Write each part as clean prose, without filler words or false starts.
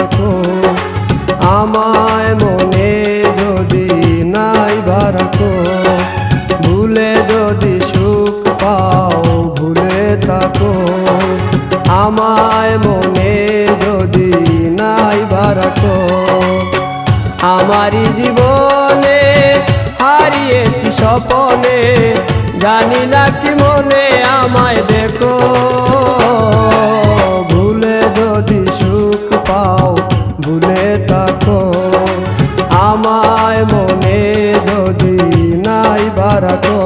রাখো, আমায় মনে যদি নাই রাখো, ভুলে যদি সুখ পাও ভুলে থাকো, আমায় মনে যদি নাই রাখো। আমারই জীবনে হারিয়েছি স্বপনে, জানি না কি মনে আমায় দেখো, ভুলে যদি সুখ পাও ভুলে থাকো, আমায় মনে যদি নাই রাখো।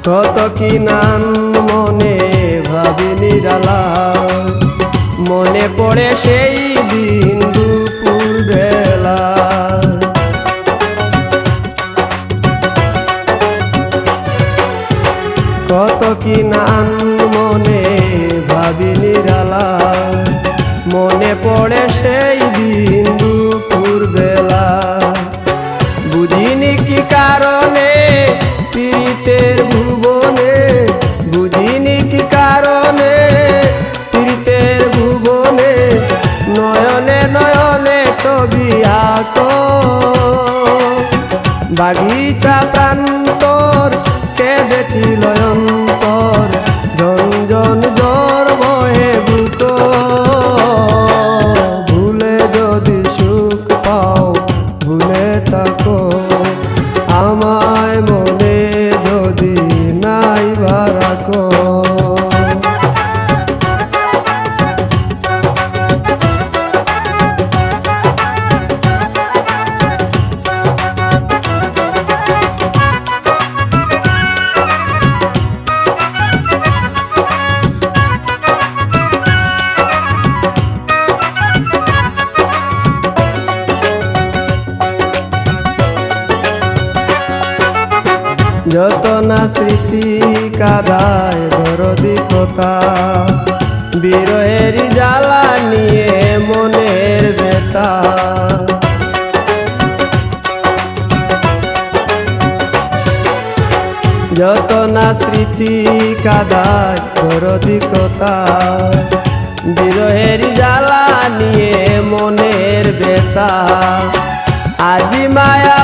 কত কি নাম মনে ভাবি নিরালা, মনে পড়ে সেই দিন দুপুর বেলা। কত কি নাম মনে ভাবি নিরালা, মনে পড়ে সেই দিন দুপুর বেলা। বুঝিনি কি কারণে পীড়িতের ভুবনে, বুঝিনি কি কারণে পীড়িতের ভুবনে, নয়নে নয়নে ছবি আঁকো, বাগিচা প্রান্তর কেঁদেছিল অন্তর, ঝনঝন জ্বর বহে বুক, ভুলে যদি সুখ পাও ভুলে থাকো, আমায় মনে যদি নাই রাখো। যত না স্মৃতি কাদায় দরদি কথা, বিরহের জ্বালা নিয়ে মনের ব্যথা। যত না স্মৃতি কাদায় দরদি কথা, বিরহের জ্বালা নিয়ে মনের ব্যথা। আজি মায়া